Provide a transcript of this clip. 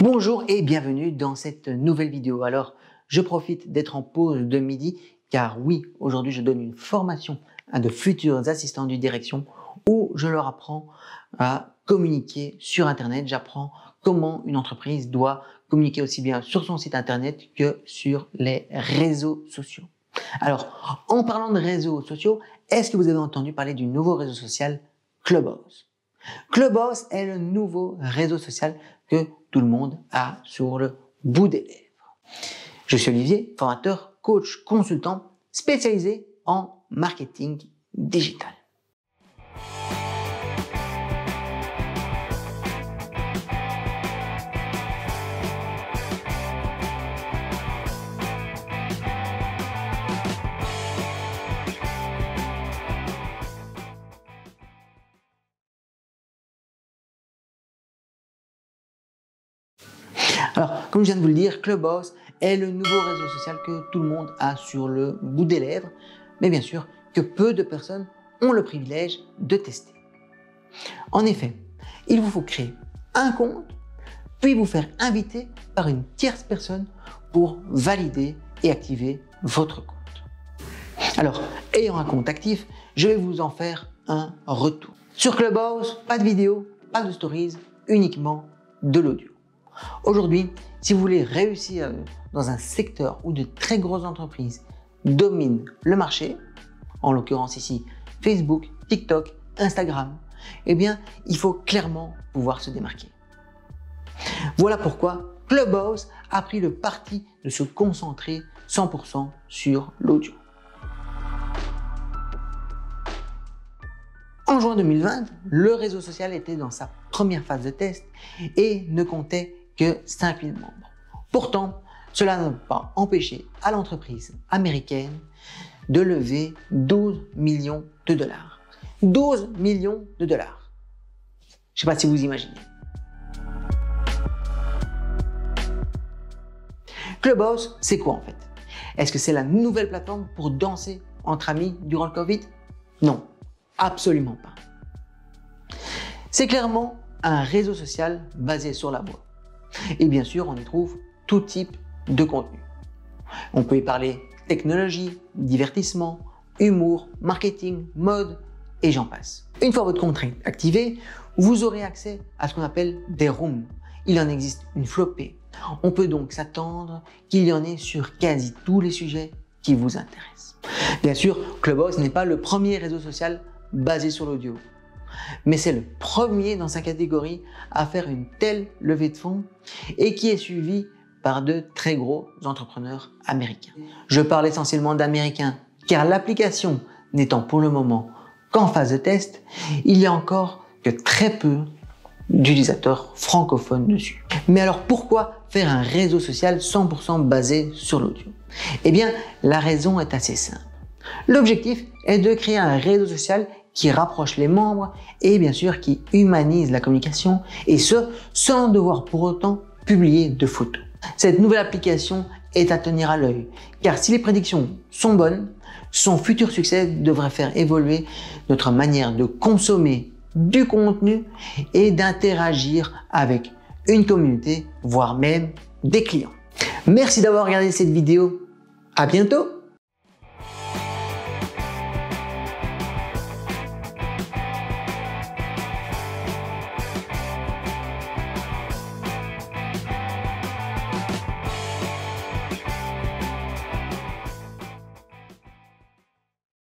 Bonjour et bienvenue dans cette nouvelle vidéo. Alors, je profite d'être en pause de midi car oui, aujourd'hui je donne une formation à de futurs assistants de direction où je leur apprends à communiquer sur Internet. J'apprends comment une entreprise doit communiquer aussi bien sur son site Internet que sur les réseaux sociaux. Alors, en parlant de réseaux sociaux, est-ce que vous avez entendu parler du nouveau réseau social Clubhouse? Clubhouse est le nouveau réseau social que tout le monde a sur le bout des lèvres. Je suis Olivier, formateur, coach, consultant spécialisé en marketing digital. Alors, comme je viens de vous le dire, Clubhouse est le nouveau réseau social que tout le monde a sur le bout des lèvres, mais bien sûr que peu de personnes ont le privilège de tester. En effet, il vous faut créer un compte, puis vous faire inviter par une tierce personne pour valider et activer votre compte. Alors, ayant un compte actif, je vais vous en faire un retour. Sur Clubhouse, pas de vidéo, pas de stories, uniquement de l'audio. Aujourd'hui, si vous voulez réussir dans un secteur où de très grosses entreprises dominent le marché, en l'occurrence ici Facebook, TikTok, Instagram, eh bien, il faut clairement pouvoir se démarquer. Voilà pourquoi Clubhouse a pris le parti de se concentrer 100% sur l'audio. En juin 2020, le réseau social était dans sa première phase de test et ne comptait que 5000 membres. Pourtant, cela n'a pas empêché à l'entreprise américaine de lever 12 millions de dollars. 12 millions de dollars. Je ne sais pas si vous imaginez. Clubhouse, c'est quoi en fait? Est-ce que c'est la nouvelle plateforme pour danser entre amis durant le Covid? Non, absolument pas. C'est clairement un réseau social basé sur la voix. Et bien sûr, on y trouve tout type de contenu. On peut y parler technologie, divertissement, humour, marketing, mode et j'en passe. Une fois votre compte activé, vous aurez accès à ce qu'on appelle des rooms. Il en existe une flopée. On peut donc s'attendre qu'il y en ait sur quasi tous les sujets qui vous intéressent. Bien sûr, Clubhouse n'est pas le premier réseau social basé sur l'audio. Mais c'est le premier dans sa catégorie à faire une telle levée de fonds et qui est suivi par de très gros entrepreneurs américains. Je parle essentiellement d'américains car l'application n'étant pour le moment qu'en phase de test, il y a encore que très peu d'utilisateurs francophones dessus. Mais alors pourquoi faire un réseau social 100% basé sur l'audio? Eh bien, la raison est assez simple. L'objectif est de créer un réseau social qui rapproche les membres et bien sûr qui humanise la communication et ce, sans devoir pour autant publier de photos. Cette nouvelle application est à tenir à l'œil car si les prédictions sont bonnes, son futur succès devrait faire évoluer notre manière de consommer du contenu et d'interagir avec une communauté, voire même des clients. Merci d'avoir regardé cette vidéo. À bientôt!